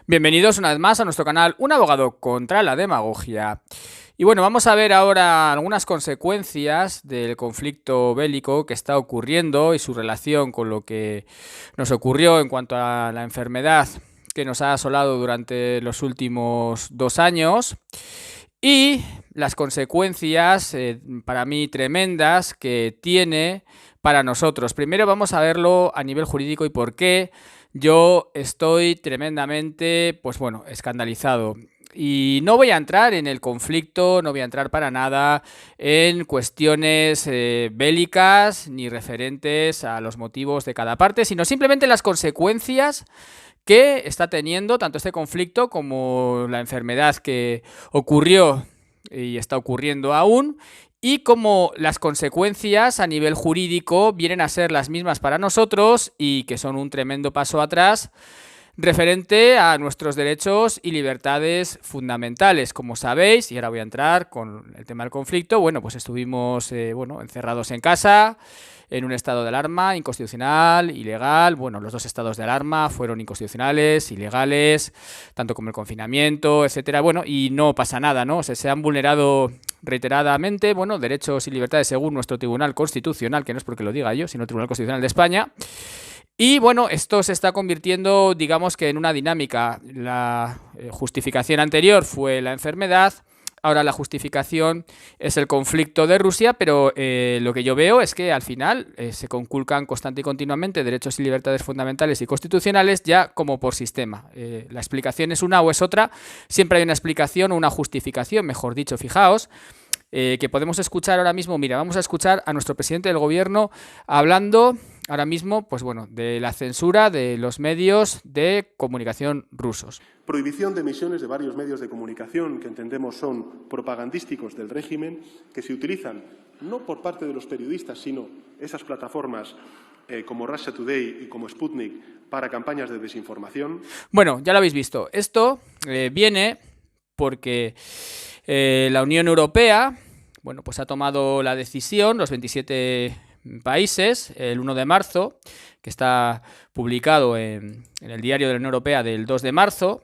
Bienvenidos una vez más a nuestro canal Un abogado contra la demagogia. Y bueno, vamos a ver ahora algunas consecuencias del conflicto bélico que está ocurriendo y su relación con lo que nos ocurrió en cuanto a la enfermedad que nos ha asolado durante los últimos 2 años y las consecuencias para mí tremendas que tiene para nosotros. Primero vamos a verlo a nivel jurídico y por qué yo estoy tremendamente, escandalizado. Y no voy a entrar en el conflicto, no voy a entrar para nada en cuestiones bélicas ni referentes a los motivos de cada parte, sino simplemente las consecuencias que está teniendo tanto este conflicto como la enfermedad que ocurrió y está ocurriendo aún, y como las consecuencias a nivel jurídico vienen a ser las mismas para nosotros y que son un tremendo paso atrás referente a nuestros derechos y libertades fundamentales. Como sabéis, y ahora voy a entrar con el tema del conflicto, pues estuvimos encerrados en casa, en un estado de alarma inconstitucional, ilegal. Los dos estados de alarma fueron inconstitucionales, ilegales, tanto como el confinamiento, etcétera. Y no pasa nada, ¿no? Se han vulnerado reiteradamente, derechos y libertades según nuestro Tribunal Constitucional, que no es porque lo diga yo, sino el Tribunal Constitucional de España. Y esto se está convirtiendo, digamos que en una dinámica. La justificación anterior fue la enfermedad, ahora la justificación es el conflicto de Rusia, pero lo que yo veo es que al final se conculcan constante y continuamente derechos y libertades fundamentales y constitucionales ya como por sistema. La explicación es una o es otra, siempre hay una explicación o una justificación, mejor dicho, fijaos. Que podemos escuchar ahora mismo. Mira, vamos a escuchar a nuestro presidente del gobierno hablando ahora mismo, de la censura de los medios de comunicación rusos. Prohibición de emisiones de varios medios de comunicación que entendemos son propagandísticos del régimen, que se utilizan no por parte de los periodistas, sino esas plataformas como Russia Today y como Sputnik para campañas de desinformación. Bueno, ya lo habéis visto. Esto viene porque la Unión Europea ha tomado la decisión, los 27 países, el 1 de marzo, que está publicado en el diario de la Unión Europea del 2 de marzo,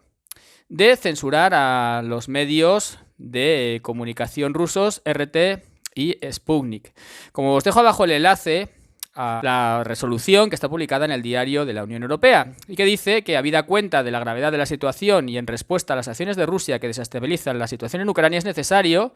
de censurar a los medios de comunicación rusos RT y Sputnik. Como os dejo abajo el enlace a la resolución que está publicada en el diario de la Unión Europea y que dice que, habida cuenta de la gravedad de la situación y en respuesta a las acciones de Rusia que desestabilizan la situación en Ucrania, es necesario,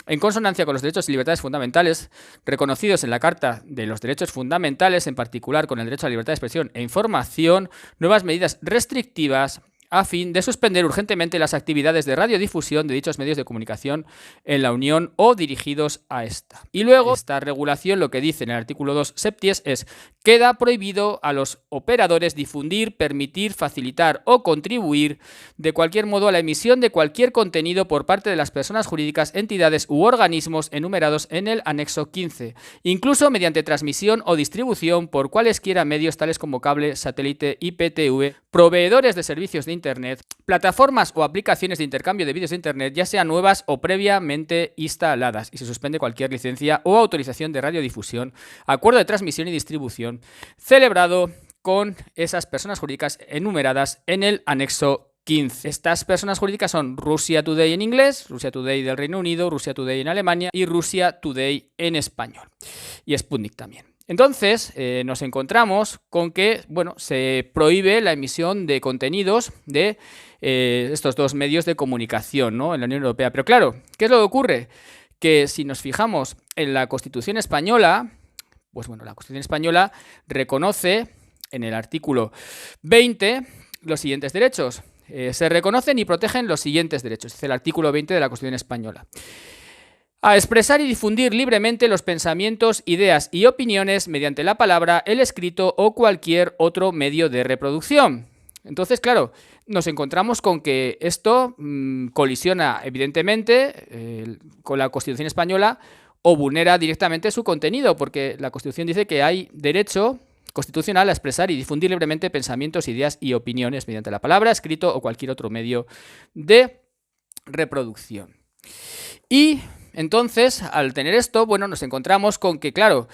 en consonancia con los derechos y libertades fundamentales reconocidos en la Carta de los Derechos Fundamentales, en particular con el derecho a la libertad de expresión e información, nuevas medidas restrictivas a fin de suspender urgentemente las actividades de radiodifusión de dichos medios de comunicación en la Unión o dirigidos a esta. Y luego, esta regulación lo que dice en el artículo 2 septies es: queda prohibido a los operadores difundir, permitir, facilitar o contribuir de cualquier modo a la emisión de cualquier contenido por parte de las personas jurídicas, entidades u organismos enumerados en el anexo 15, incluso mediante transmisión o distribución por cualesquiera medios tales como cable, satélite, IPTV, proveedores de servicios de Internet, plataformas o aplicaciones de intercambio de vídeos de Internet, ya sean nuevas o previamente instaladas, y se suspende cualquier licencia o autorización de radiodifusión, acuerdo de transmisión y distribución celebrado con esas personas jurídicas enumeradas en el anexo 15. Estas personas jurídicas son Russia Today en inglés, Russia Today del Reino Unido, Russia Today en Alemania y Russia Today en español. Y Sputnik también. Entonces, nos encontramos con que, se prohíbe la emisión de contenidos de estos dos medios de comunicación, ¿no?, en la Unión Europea. Pero claro, ¿qué es lo que ocurre? Que si nos fijamos en la Constitución española, la Constitución española reconoce en el artículo 20 los siguientes derechos. Se reconocen y protegen los siguientes derechos, es el artículo 20 de la Constitución española: a expresar y difundir libremente los pensamientos, ideas y opiniones mediante la palabra, el escrito o cualquier otro medio de reproducción. Entonces, claro, nos encontramos con que esto colisiona evidentemente con la Constitución española o vulnera directamente su contenido, porque la Constitución dice que hay derecho constitucional a expresar y difundir libremente pensamientos, ideas y opiniones mediante la palabra, escrito o cualquier otro medio de reproducción. Y entonces, al tener esto, nos encontramos con que, claro,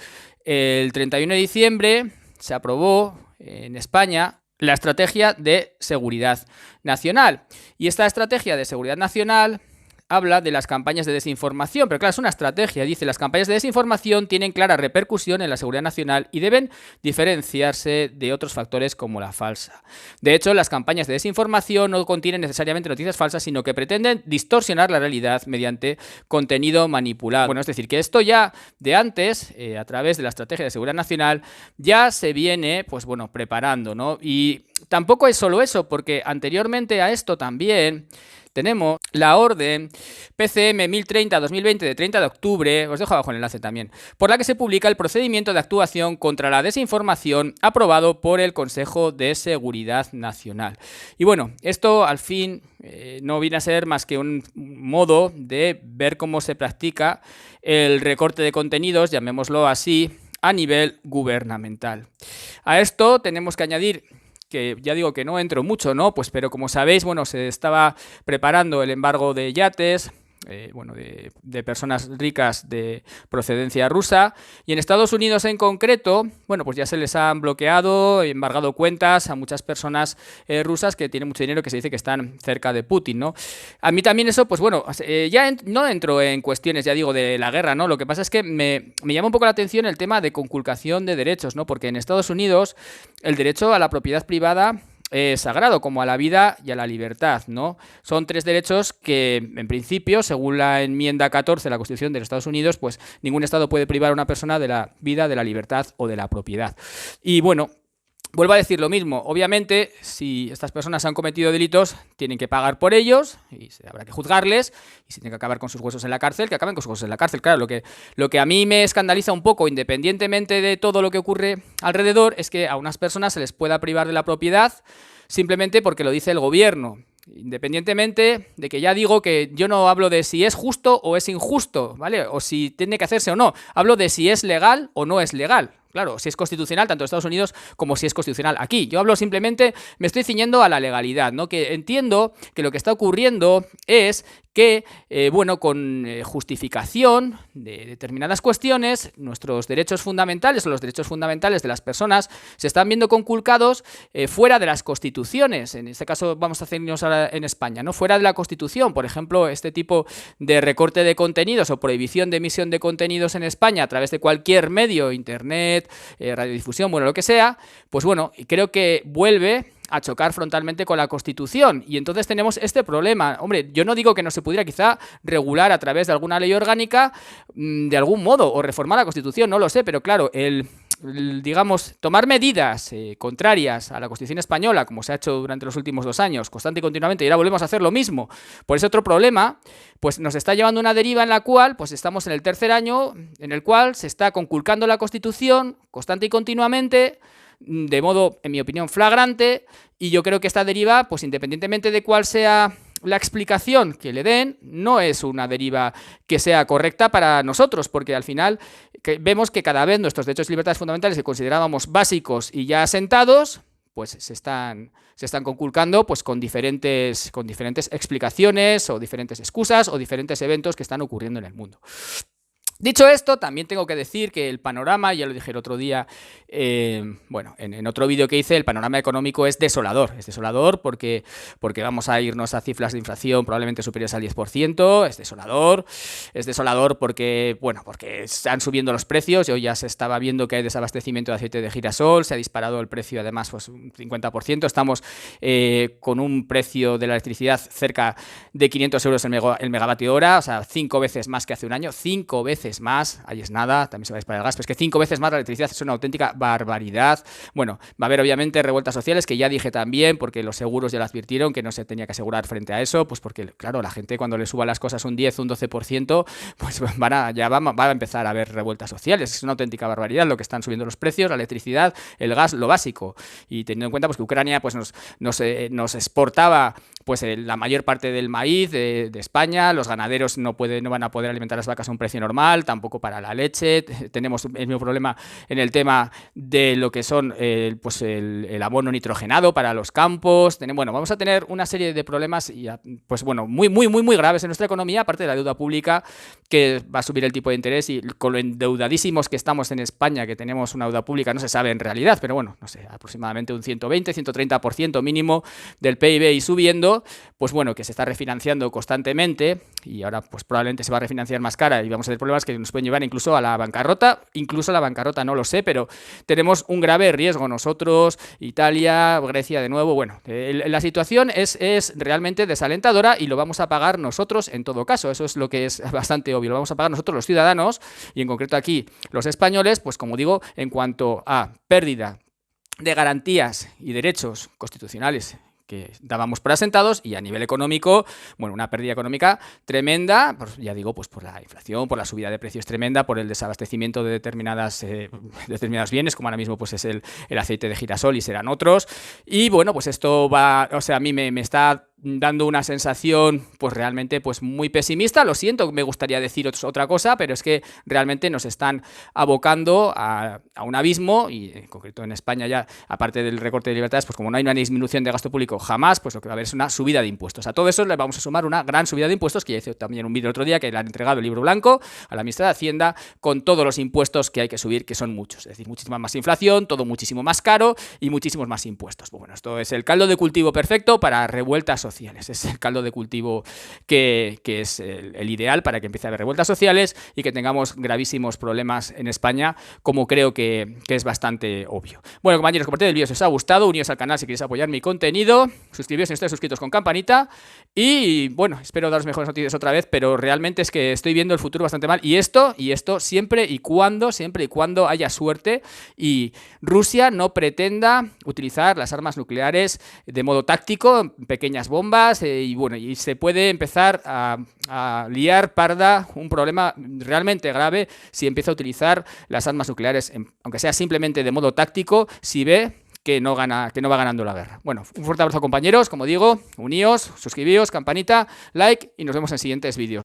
el 31 de diciembre se aprobó en España la estrategia de seguridad nacional. Y esta estrategia de seguridad nacional habla de las campañas de desinformación, pero claro, es una estrategia. Dice, las campañas de desinformación tienen clara repercusión en la seguridad nacional y deben diferenciarse de otros factores como la falsa. De hecho, las campañas de desinformación no contienen necesariamente noticias falsas, sino que pretenden distorsionar la realidad mediante contenido manipulado. Bueno, es decir, que esto ya de antes, a través de la estrategia de seguridad nacional, ya se viene, pues bueno, preparando, ¿no? Y tampoco es solo eso, porque anteriormente a esto también tenemos la orden PCM 1030-2020 de 30 de octubre, os dejo abajo el enlace también, por la que se publica el procedimiento de actuación contra la desinformación aprobado por el Consejo de Seguridad Nacional. Y bueno, esto al fin no viene a ser más que un modo de ver cómo se practica el recorte de contenidos, llamémoslo así, a nivel gubernamental. A esto tenemos que añadir que ya digo que no entro mucho, ¿no? Pues pero como sabéis, bueno, se estaba preparando el embargo de yates, bueno, de personas ricas de procedencia rusa, y en Estados Unidos en concreto, bueno, pues ya se les han bloqueado, embargado cuentas a muchas personas rusas que tienen mucho dinero, que se dice que están cerca de Putin, ¿no? A mí también eso, pues bueno, ya no entro en cuestiones, ya digo, de la guerra, ¿no? Lo que pasa es que me llama un poco la atención el tema de conculcación de derechos, ¿no? Porque en Estados Unidos el derecho a la propiedad privada sagrado, como a la vida y a la libertad, ¿no? Son tres derechos que, en principio, según la enmienda 14 de la Constitución de los Estados Unidos, pues ningún Estado puede privar a una persona de la vida, de la libertad o de la propiedad. Y bueno, vuelvo a decir lo mismo. Obviamente, si estas personas han cometido delitos, tienen que pagar por ellos y habrá que juzgarles. Y si tienen que acabar con sus huesos en la cárcel, que acaben con sus huesos en la cárcel. Claro, lo que a mí me escandaliza un poco, independientemente de todo lo que ocurre alrededor, es que a unas personas se les pueda privar de la propiedad simplemente porque lo dice el gobierno. Independientemente de que ya digo que yo no hablo de si es justo o es injusto, ¿vale? O si tiene que hacerse o no. Hablo de si es legal o no es legal. Claro, si es constitucional tanto en Estados Unidos como si es constitucional aquí. Yo hablo simplemente, me estoy ciñendo a la legalidad, ¿no? Que entiendo que lo que está ocurriendo es que, bueno, con justificación de determinadas cuestiones, nuestros derechos fundamentales o los derechos fundamentales de las personas se están viendo conculcados fuera de las constituciones. En este caso vamos a hacernos ahora en España, ¿no? Fuera de la Constitución, por ejemplo, este tipo de recorte de contenidos o prohibición de emisión de contenidos en España a través de cualquier medio, internet, radiodifusión, bueno, lo que sea, pues bueno, creo que vuelve a chocar frontalmente con la Constitución. Y entonces tenemos este problema. Hombre, yo no digo que no se pudiera quizá regular a través de alguna ley orgánica de algún modo o reformar la Constitución, no lo sé, pero claro, digamos, tomar medidas contrarias a la Constitución española, como se ha hecho durante los últimos 2 años, constante y continuamente, y ahora volvemos a hacer lo mismo, por ese otro problema, pues nos está llevando una deriva en la cual, pues estamos en el 3er año, en el cual se está conculcando la Constitución constante y continuamente, de modo, en mi opinión, flagrante, y yo creo que esta deriva, pues independientemente de cuál sea la explicación que le den, no es una deriva que sea correcta para nosotros, porque al final vemos que cada vez nuestros derechos y libertades fundamentales que considerábamos básicos y ya asentados, pues se están conculcando pues con diferentes explicaciones o diferentes excusas o diferentes eventos que están ocurriendo en el mundo. Dicho esto, también tengo que decir que el panorama, ya lo dije el otro día, bueno, en otro vídeo que hice, el panorama económico es desolador. Es desolador porque vamos a irnos a cifras de inflación probablemente superiores al 10%, es desolador porque, bueno, porque están subiendo los precios, y hoy ya se estaba viendo que hay desabastecimiento de aceite de girasol, se ha disparado el precio además pues un 50%, estamos con un precio de la electricidad cerca de 500 euros el megavatio hora, o sea, 5 veces más que hace un año, 5 veces más, ahí es nada, también se va a disparar el gas, pero es que 5 veces más la electricidad es una auténtica barbaridad. Bueno, va a haber obviamente revueltas sociales, que ya dije también, porque los seguros ya lo advirtieron, que no se tenía que asegurar frente a eso, pues porque, claro, la gente cuando le suba las cosas un 10, un 12%, pues va a empezar a haber revueltas sociales. Es una auténtica barbaridad lo que están subiendo los precios, la electricidad, el gas, lo básico. Y teniendo en cuenta pues que Ucrania pues nos exportaba pues la mayor parte del maíz de España. Los ganaderos no van a poder alimentar las vacas a un precio normal, tampoco para la leche. Tenemos el mismo problema en el tema de lo que son pues el abono nitrogenado para los campos. Bueno, vamos a tener una serie de problemas pues bueno, muy graves en nuestra economía, aparte de la deuda pública, que va a subir el tipo de interés, y con lo endeudadísimos que estamos en España, que tenemos una deuda pública, no se sabe en realidad, pero bueno, no sé, aproximadamente un 120-130% mínimo del PIB y subiendo, pues bueno, que se está refinanciando constantemente y ahora pues probablemente se va a refinanciar más cara y vamos a tener problemas que nos pueden llevar incluso a la bancarrota, no lo sé, pero tenemos un grave riesgo nosotros, Italia, Grecia de nuevo. Bueno, la situación es realmente desalentadora y lo vamos a pagar nosotros en todo caso. Eso es lo que es bastante obvio. Lo vamos a pagar nosotros los ciudadanos y en concreto aquí los españoles, pues como digo, en cuanto a pérdida de garantías y derechos constitucionales que dábamos por asentados, y a nivel económico, bueno, una pérdida económica tremenda, pues ya digo, pues por la inflación, por la subida de precios tremenda, por el desabastecimiento de determinados bienes, como ahora mismo pues es el aceite de girasol y serán otros, y bueno, pues esto va, o sea, a mí me está dando una sensación pues realmente pues muy pesimista. Lo siento, me gustaría decir otra cosa, pero es que realmente nos están abocando a un abismo, y en concreto en España ya, aparte del recorte de libertades, pues como no hay una disminución de gasto público jamás, pues lo que va a haber es una subida de impuestos. A todo eso le vamos a sumar una gran subida de impuestos, que ya hice también un vídeo el otro día, que le han entregado el libro blanco a la ministra de Hacienda con todos los impuestos que hay que subir, que son muchos, es decir, muchísima más inflación, todo muchísimo más caro y muchísimos más impuestos. Bueno, esto es el caldo de cultivo perfecto para revueltas sociales. Es el caldo de cultivo que es el ideal para que empiece a haber revueltas sociales y que tengamos gravísimos problemas en España, como creo que es bastante obvio. Bueno, compañeros, compartid el vídeo si os ha gustado, uníos al canal si queréis apoyar mi contenido, suscribiros si no estáis suscritos con campanita, y bueno, espero daros mejores noticias otra vez, pero realmente es que estoy viendo el futuro bastante mal, y esto siempre y cuando haya suerte y Rusia no pretenda utilizar las armas nucleares de modo táctico, pequeñas bombas, y bueno, y se puede empezar a liar parda un problema realmente grave si empieza a utilizar las armas nucleares, aunque sea simplemente de modo táctico, si ve que no va ganando la guerra. Bueno, un fuerte abrazo, compañeros, como digo, uníos, suscribíos, campanita, like, y nos vemos en siguientes vídeos.